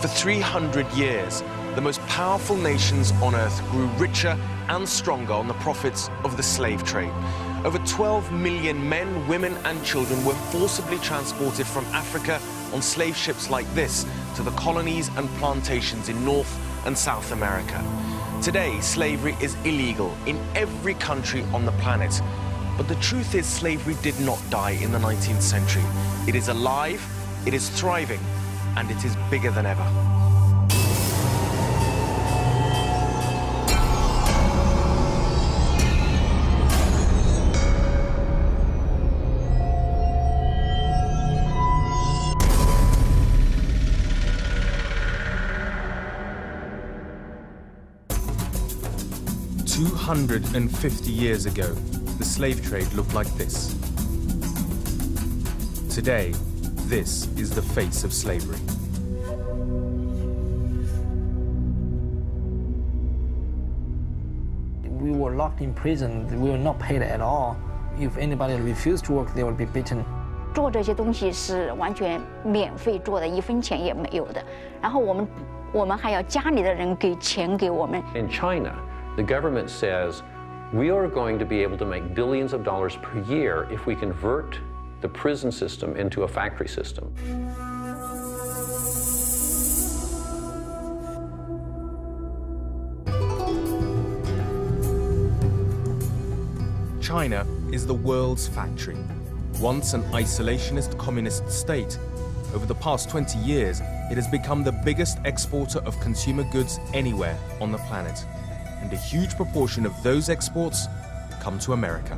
For 300 years, the most powerful nations on earth grew richer and stronger on the profits of the slave trade. Over 12 million men, women and children were forcibly transported from Africa on slave ships like this to the colonies and plantations in North and South America. Today, slavery is illegal in every country on the planet. But the truth is, slavery did not die in the 19th century. It is alive, it is thriving, and it is bigger than ever. "250 years ago, the slave trade looked like this. Today, this is the face of slavery." We were locked in prison. We were not paid at all. If anybody refused to work, they would be beaten. 做这些东西是完全免费做的，1分钱也没有的。然后我们还要家里的人给钱给我们。 In China, the government says we are going to be able to make billions of dollars per year if we convert the prison system into a factory system. China is the world's factory. Once an isolationist communist state, over the past 20 years, it has become the biggest exporter of consumer goods anywhere on the planet. And a huge proportion of those exports come to America.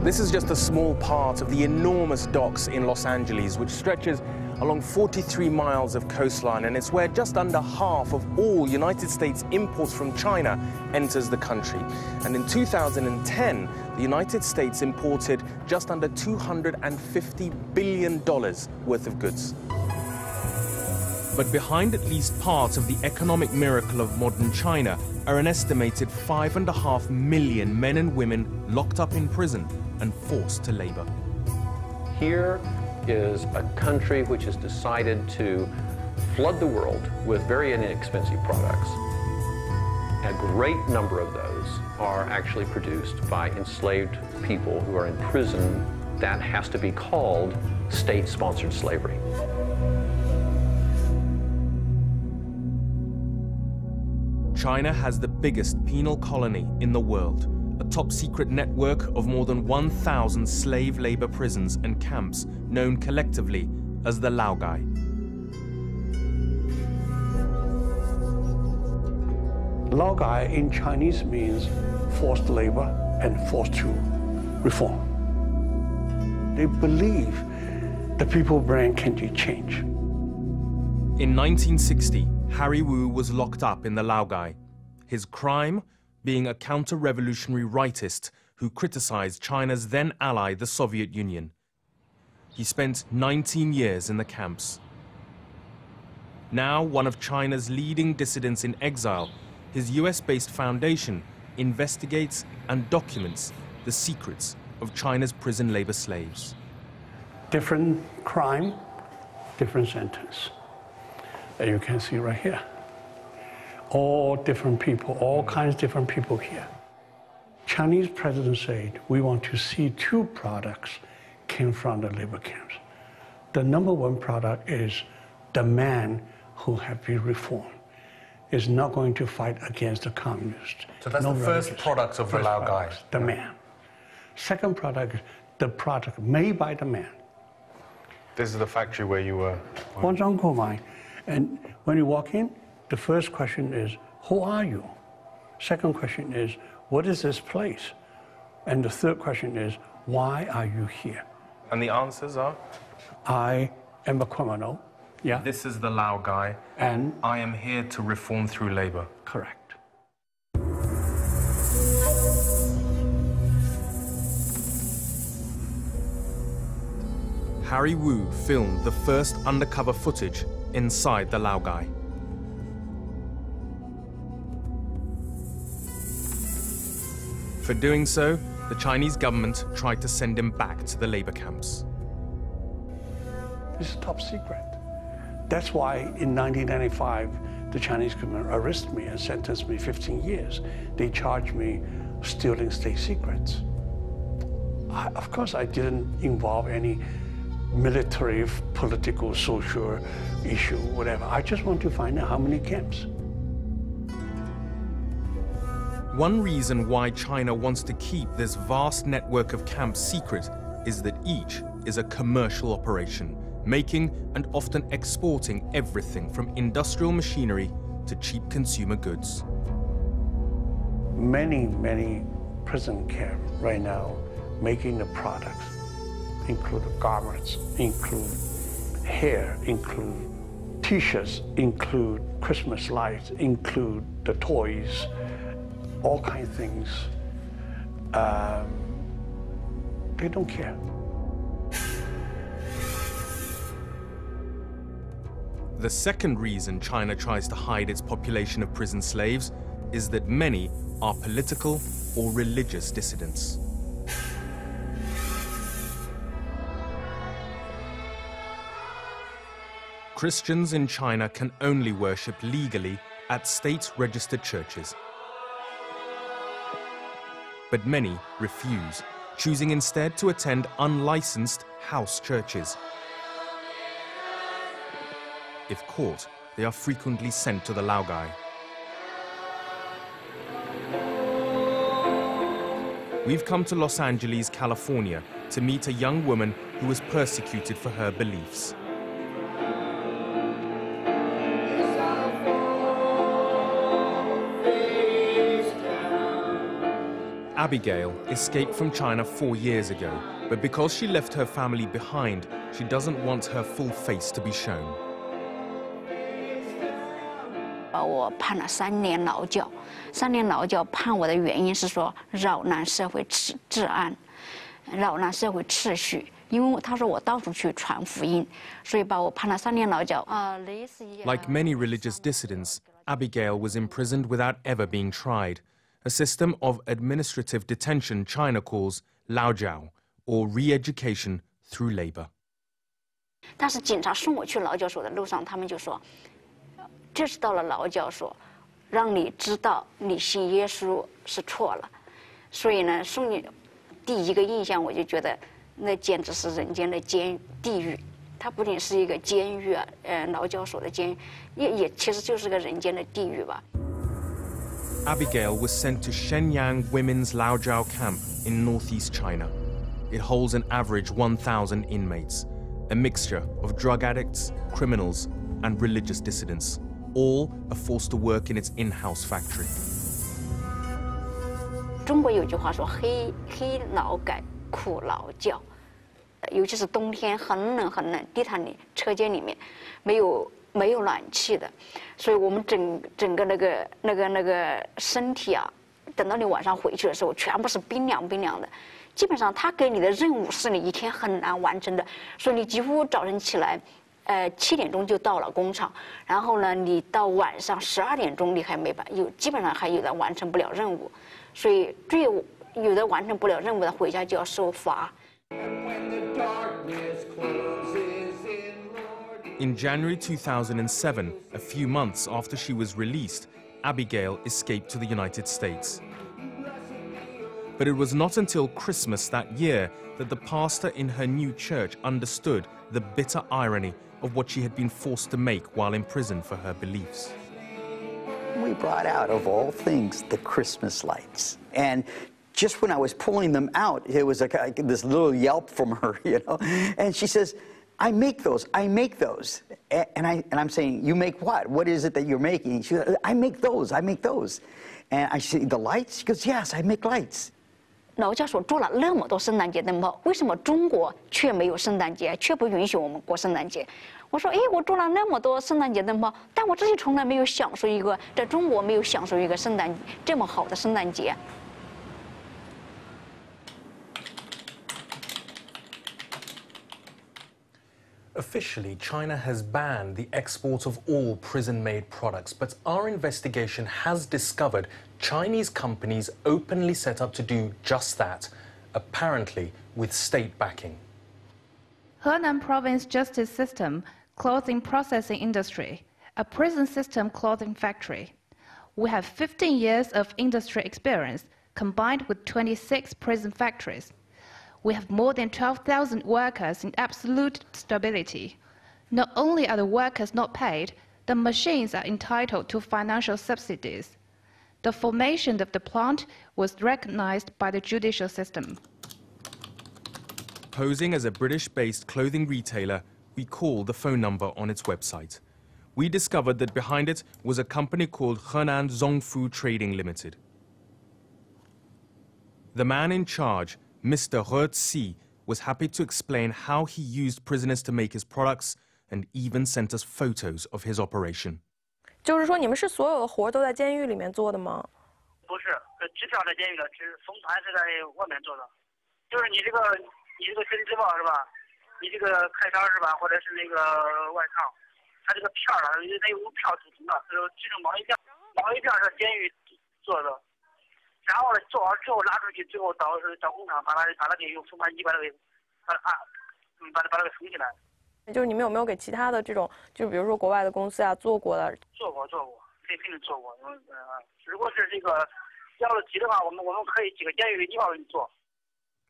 This is just a small part of the enormous docks in Los Angeles, which stretches along 43 miles of coastline, and it's where just under half of all United States imports from China enters the country. And in 2010, the United States imported just under $250 billion worth of goods. But behind at least part of the economic miracle of modern China are an estimated 5.5 million men and women locked up in prison and forced to labor. Here is a country which has decided to flood the world with very inexpensive products. A great number of those are actually produced by enslaved people who are in prison. That has to be called state-sponsored slavery. China has the biggest penal colony in the world, a top-secret network of more than 1,000 slave labor prisons and camps known collectively as the Laogai. Laogai in Chinese means forced labor and forced to reform. They believe the people's brain can change. In 1960, Harry Wu was locked up in the Laogai. His crime? Being a counter-revolutionary rightist who criticized China's then ally, the Soviet Union. He spent 19 years in the camps. Now one of China's leading dissidents in exile, his US-based foundation investigates and documents the secrets of China's prison labor slaves. Different crime, different sentence. And you can see right here. All different people, all kinds of different people here. Chinese president said, we want to see 2 products came from the labor camps. The #1 product is the man who have been reformed is not going to fight against the communists. So that's the first product of the Laogai? The man. Second product is the product made by the man. This is the factory where you were? And when you walk in, the first question is, who are you? Second question is, what is this place? And the third question is, why are you here? And the answers are? I am a criminal. Yeah. This is the Laogai. And I am here to reform through labor. Correct. Harry Wu filmed the first undercover footage inside the Laogai. For doing so, the Chinese government tried to send him back to the labor camps. This is top secret. That's why in 1995, the Chinese government arrested me and sentenced me 15 years. They charged me stealing state secrets. Of course, I didn't involve any military, political, social issue, whatever. I just want to find out how many camps. One reason why China wants to keep this vast network of camps secret is that each is a commercial operation, making and often exporting everything from industrial machinery to cheap consumer goods. Many prison camps right now making the products, include garments, include hair, include T-shirts, include Christmas lights, include the toys, all kinds of things. They don't care. The second reason China tries to hide its population of prison slaves is that many are political or religious dissidents. Christians in China can only worship legally at state-registered churches. But many refuse, choosing instead to attend unlicensed house churches. If caught, they are frequently sent to the Laogai. We've come to Los Angeles, California, to meet a young woman who was persecuted for her beliefs. Abigail escaped from China 4 years ago, but because she left her family behind, she doesn't want her full face to be shown. 我判了3年劳教，3年劳教判我的原因是说扰乱社会治安，扰乱社会秩序。因为他说我到处去传福音，所以把我判了3年劳教。Like many religious dissidents, Abigail was imprisoned without ever being tried. A system of administrative detention China calls Laojiao, or re-education through labor. 但是警察送我去劳教所的路上，他们就说，这是到了劳教所，让你知道你信耶稣是错了。所以呢，送你第一个印象我就觉得，那简直是人间的地狱。它不仅是一个监狱啊，劳教所的监狱，也其实就是个人间的地狱吧。 Abigail was sent to Shenyang Women's Laojiao Camp in northeast China. It holds an average 1,000 inmates, a mixture of drug addicts, criminals, and religious dissidents. All are forced to work in its in-house factory. 中国有句话说：“黑劳改，苦劳教。”尤其是冬天很冷很冷，地毯里、车间里面没有暖气的，所以我们整个那个身体啊，等到你晚上回去的时候，全部是冰凉的。基本上他给你的任务是你一天很难完成的，所以你几乎早晨起来，7点钟就到了工厂，然后呢，你到晚上12点钟你还基本上还有的完成不了任务，所以有的完成不了任务的回家就要受罚。 In January 2007, a few months after she was released, Abigail escaped to the United States. But it was not until Christmas that year that the pastor in her new church understood the bitter irony of what she had been forced to make while in prison for her beliefs. We brought out, of all things, the Christmas lights. And just when I was pulling them out, it was like this little yelp from her, you know? And she says, I make those. And I'm saying, you make what? What is it that you're making? She goes, I make those. And I say, the lights? She goes, yes, I make lights. 劳教所做了那么多圣诞节灯泡，为什么中国却没有圣诞节，却不允许我们过圣诞节？我说，我做了那么多圣诞节灯泡，但我自己从来没有享受一个，在中国没有享受一个这么好的圣诞节。 Officially, China has banned the export of all prison-made products, but our investigation has discovered Chinese companies openly set up to do just that, apparently with state backing. Henan Province Justice System Clothing Processing Industry, a prison system clothing factory. We have 15 years of industry experience combined with 26 prison factories. We have more than 12,000 workers in absolute stability. Not only are the workers not paid, the machines are entitled to financial subsidies. The formation of the plant was recognized by the judicial system. Posing as a British-based clothing retailer, we called the phone number on its website. We discovered that behind it was a company called Henan Zongfu Trading Limited. The man in charge, Mr. He Zi, was happy to explain how he used prisoners to make his products and even sent us photos of his operation. 就是说，你们是所有的活都在监狱里面做的吗？不是，支票在监狱的，封盘是在外面做的。就是你这个申支报是吧？你这个开衫是吧？或者是那个外套，它这个片儿啊，它有票组成的，这种毛衣片是监狱做的。然后做完之后拉出去，最后到工厂把它给用封盘机把它给封起来。就是你们有没有给其他的这种，就比如说国外的公司啊做过的？做过，肯定做过。如果是这个要了急的话，我们可以几个监狱立马给你做。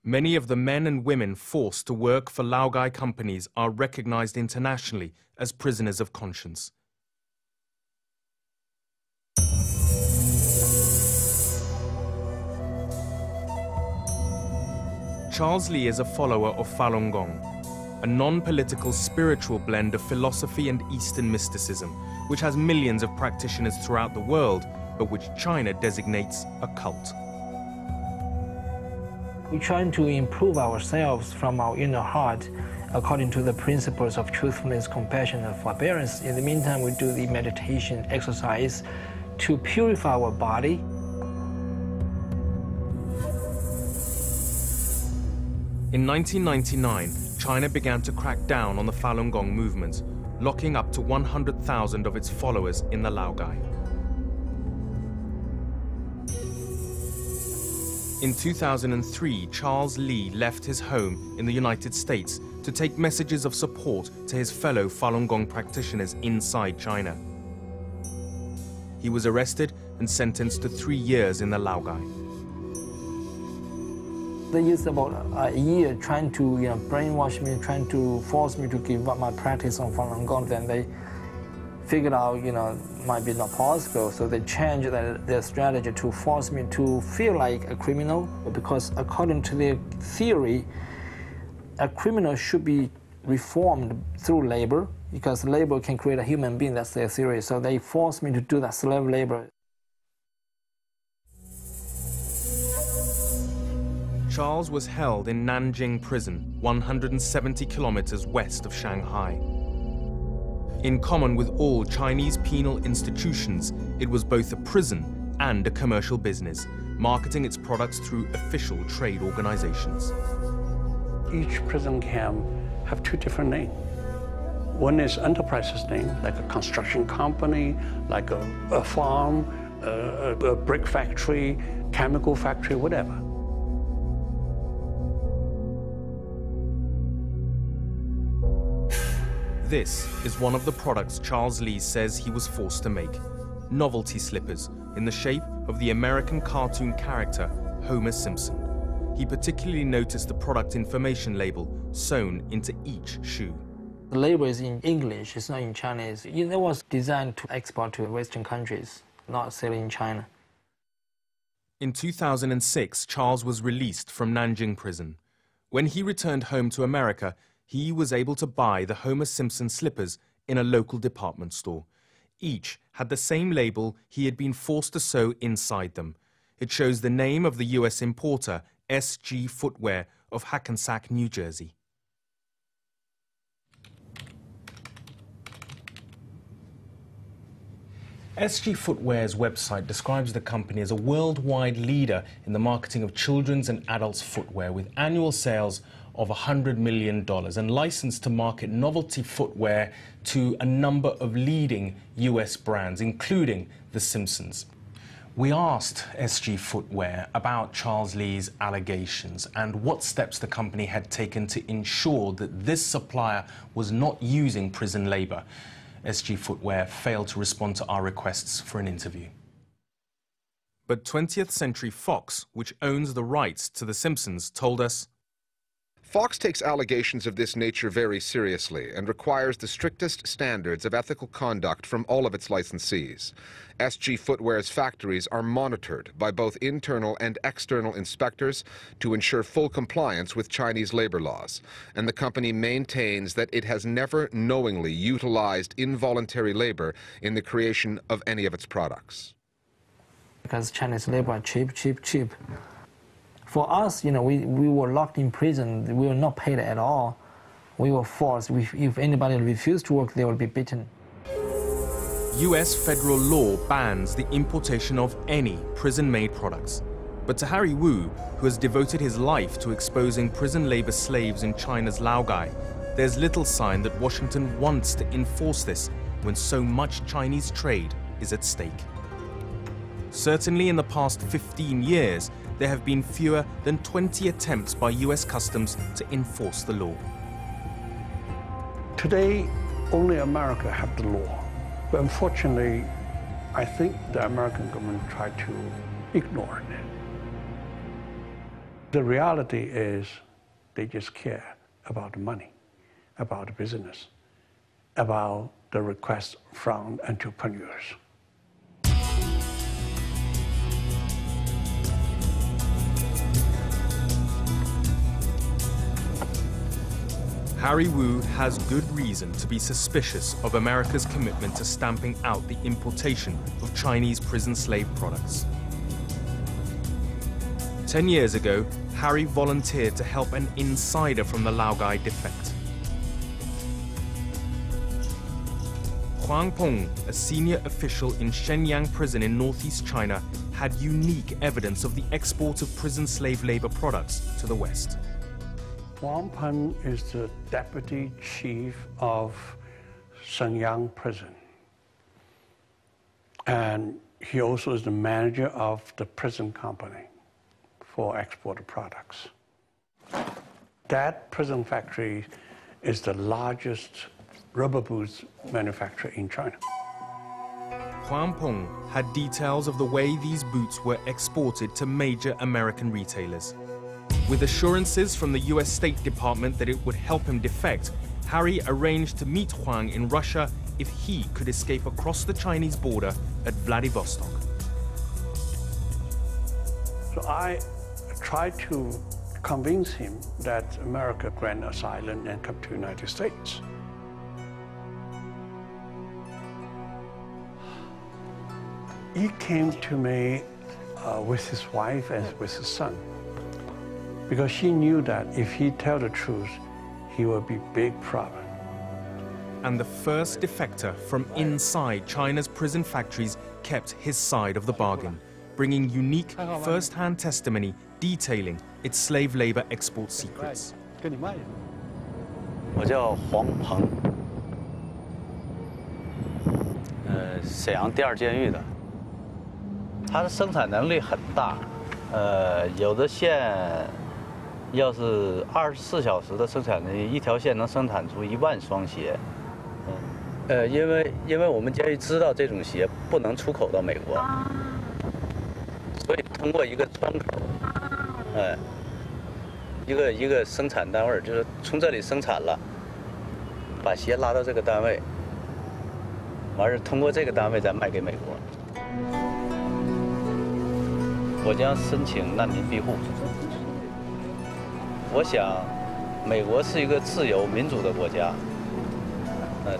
Many of the men and women forced to work for Laogai companies are recognized internationally as prisoners of conscience. Charles Li is a follower of Falun Gong, a non-political spiritual blend of philosophy and Eastern mysticism, which has millions of practitioners throughout the world, but which China designates a cult. We're trying to improve ourselves from our inner heart according to the principles of truthfulness, compassion, and forbearance. In the meantime, we do the meditation exercise to purify our body. In 1999, China began to crack down on the Falun Gong movement, locking up to 100,000 of its followers in the Laogai. In 2003, Charles Li left his home in the United States to take messages of support to his fellow Falun Gong practitioners inside China. He was arrested and sentenced to 3 years in the Laogai. They used about a year trying to brainwash me, trying to force me to give up my practice on Falun Gong. Then they figured out, might be not possible. So they changed their strategy to force me to feel like a criminal. Because according to their theory, a criminal should be reformed through labor, because labor can create a human being. That's their theory. So they forced me to do that slave labor. Charles was held in Nanjing prison, 170 kilometers west of Shanghai. In common with all Chinese penal institutions, it was both a prison and a commercial business, marketing its products through official trade organizations. Each prison camp have 2 different names. One is enterprise's name, like a construction company, like a farm, a brick factory, chemical factory, whatever. This is one of the products Charles Li says he was forced to make. Novelty slippers in the shape of the American cartoon character Homer Simpson. He particularly noticed the product information label sewn into each shoe. The label is in English, it's not in Chinese. It was designed to export to Western countries, not sell in China. In 2006, Charles was released from Nanjing prison. When he returned home to America, he was able to buy the Homer Simpson slippers in a local department store. Each had the same label he had been forced to sew inside them. It shows the name of the US importer, SG Footwear of Hackensack, New Jersey. SG Footwear's website describes the company as a worldwide leader in the marketing of children's and adults' footwear, with annual sales of $100 million and licensed to market novelty footwear to a number of leading US brands, including The Simpsons. We asked SG Footwear about Charles Li's allegations and what steps the company had taken to ensure that this supplier was not using prison labour. SG Footwear failed to respond to our requests for an interview. But 20th Century Fox, which owns the rights to The Simpsons, told us, Fox takes allegations of this nature very seriously and requires the strictest standards of ethical conduct from all of its licensees. SG Footwear's factories are monitored by both internal and external inspectors to ensure full compliance with Chinese labor laws, and the company maintains that it has never knowingly utilized involuntary labor in the creation of any of its products. Because Chinese labor are cheap. For us, we were locked in prison. We were not paid at all. We were forced. If anybody refused to work, they would be beaten. US federal law bans the importation of any prison-made products. But to Harry Wu, who has devoted his life to exposing prison labor slaves in China's Laogai, there's little sign that Washington wants to enforce this when so much Chinese trade is at stake. Certainly in the past 15 years, there have been fewer than 20 attempts by US Customs to enforce the law. Today, only America have the law. But unfortunately, I think the American government tried to ignore it. The reality is they just care about the money, about the business, about the requests from entrepreneurs. Harry Wu has good reason to be suspicious of America's commitment to stamping out the importation of Chinese prison slave products. 10 years ago, Harry volunteered to help an insider from the Laogai defect. Huang Peng, a senior official in Shenyang prison in northeast China, had unique evidence of the export of prison slave labor products to the West. Huang Peng is the deputy chief of Shenyang prison. And he also is the manager of the prison company for exported products. That prison factory is the largest rubber boots manufacturer in China. Huang Peng had details of the way these boots were exported to major American retailers. With assurances from the US State Department that it would help him defect, Harry arranged to meet Huang in Russia if he could escape across the Chinese border at Vladivostok. So I tried to convince him that America grant asylum and come to the United States. He came to me with his wife and with his son, because she knew that if he tell the truth, he would be big problem. And the first defector from inside China's prison factories kept his side of the bargain, bringing unique first-hand testimony detailing its slave labor export secrets. 我叫黄鹏，沈阳第二监狱的。它的生产能力很大，有的线要是24小时的生产力，一条线能生产出1万双鞋。因为我们监狱知道这种鞋不能出口到美国，所以通过一个窗口，一个生产单位，就是从这里生产了，把鞋拉到这个单位，完事通过这个单位再卖给美国。我将申请难民庇护。我想，美国是一个自由民主的国家，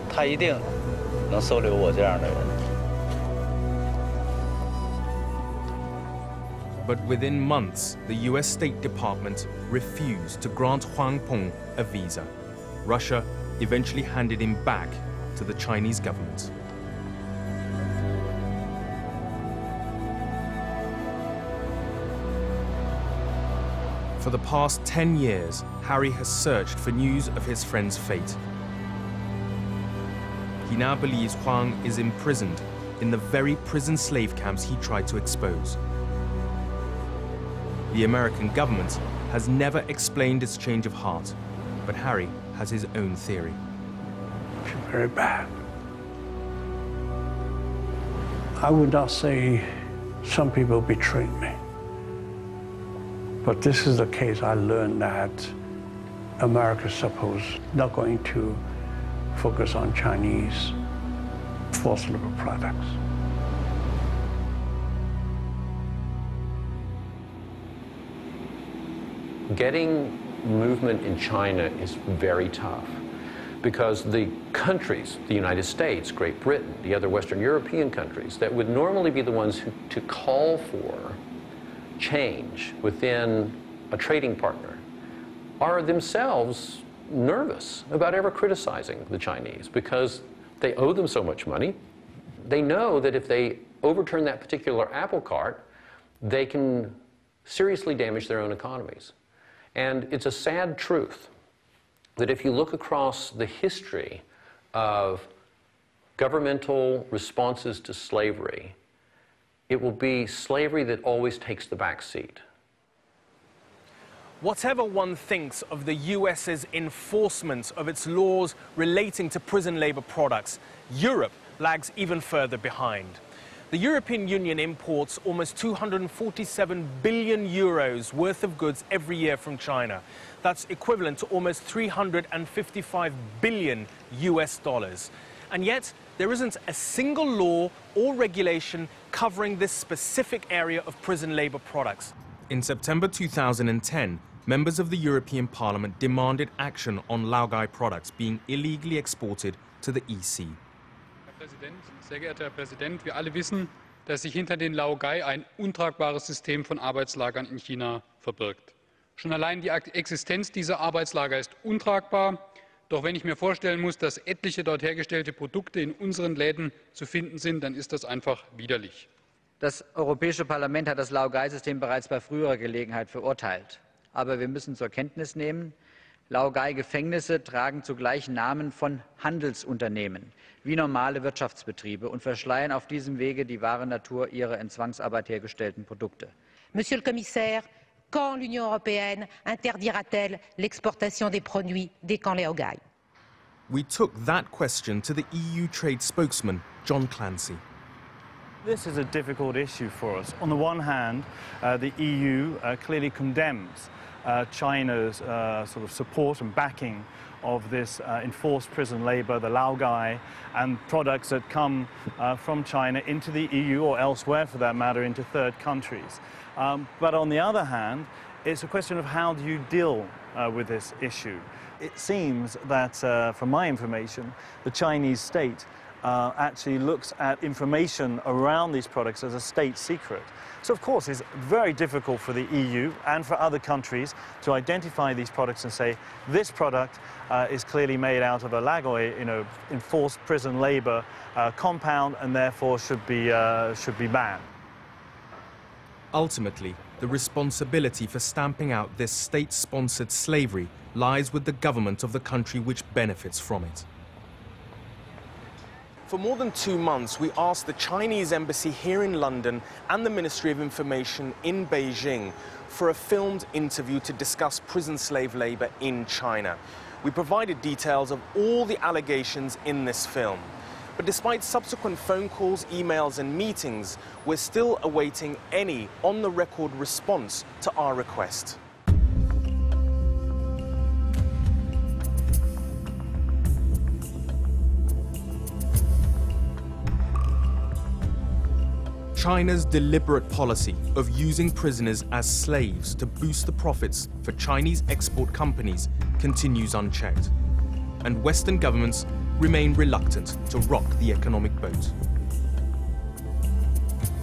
他一定能收留我这样的人。But within months, the US State Department refused to grant Huang Peng a visa. Russia eventually handed him back to the Chinese government. For the past 10 years, Harry has searched for news of his friend's fate. He now believes Huang is imprisoned in the very prison slave camps he tried to expose. The American government has never explained its change of heart, but Harry has his own theory. I feel very bad. I would not say some people betrayed me, but this is the case I learned that America is not going to focus on Chinese forced labor products. Getting movement in China is very tough because the countries, the United States, Great Britain, the other Western European countries that would normally be the ones to call for change within a trading partner are themselves nervous about ever criticizing the Chinese because they owe them so much money. They know that if they overturn that particular apple cart, they can seriously damage their own economies. And it's a sad truth that if you look across the history of governmental responses to slavery, it will be slavery that always takes the back seat. Whatever one thinks of the US's enforcement of its laws relating to prison labor products, Europe lags even further behind. The European Union imports almost 247 billion euros worth of goods every year from China. That's equivalent to almost 355 billion US dollars. And yet, there isn't a single law or regulation covering this specific area of prison labor products. In September 2010, members of the European Parliament demanded action on Laogai products being illegally exported to the EC. Herr Präsident, sehr geehrter Herr Präsident, wir alle wissen, dass sich hinter den Laogai ein untragbares System von Arbeitslagern in China verbirgt. Schon allein die Existenz dieser Arbeitslager ist untragbar. Doch wenn ich mir vorstellen muss, dass etliche dort hergestellte Produkte in unseren Läden zu finden sind, dann ist das einfach widerlich. Das Europäische Parlament hat das Laogai-System bereits bei früherer Gelegenheit verurteilt. Aber wir müssen zur Kenntnis nehmen, Laogai-Gefängnisse tragen zugleich Namen von Handelsunternehmen, wie normale Wirtschaftsbetriebe, und verschleiern auf diesem Wege die wahre Natur ihrer in Zwangsarbeit hergestellten Produkte. Monsieur le Commissaire, quand l'Union européenne interdira-t-elle l'exportation des produits des camps Laogai? We took that question to the EU trade spokesman, John Clancy. This is a difficult issue for us. On the one hand, the EU clearly condemns China's sort of support and backing of this enforced prison labor, the Laogai, and products that come from China into the EU or elsewhere, for that matter, into third countries. But on the other hand, it's a question of how do you deal with this issue. It seems that, from my information, the Chinese state actually looks at information around these products as a state secret. So, of course, it's very difficult for the EU and for other countries to identify these products and say, this product is clearly made out of a Laogai, enforced prison labor compound, and therefore should be banned. Ultimately, the responsibility for stamping out this state-sponsored slavery lies with the government of the country which benefits from it. For more than 2 months, we asked the Chinese embassy here in London and the Ministry of Information in Beijing for a filmed interview to discuss prison slave labor in China. We provided details of all the allegations in this film. But despite subsequent phone calls, emails and meetings, we're still awaiting any on-the-record response to our request. China's deliberate policy of using prisoners as slaves to boost the profits for Chinese export companies continues unchecked, and Western governments remain reluctant to rock the economic boat.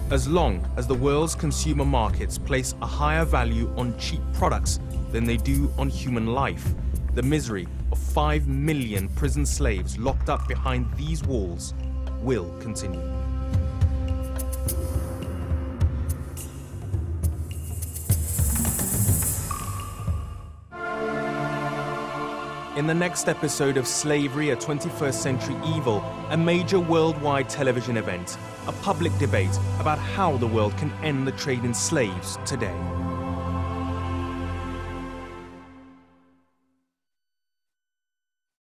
As long as the world's consumer markets place a higher value on cheap products than they do on human life, the misery of 5 million prison slaves locked up behind these walls will continue. In the next episode of Slavery, a 21st Century Evil, a major worldwide television event, a public debate about how the world can end the trade in slaves today.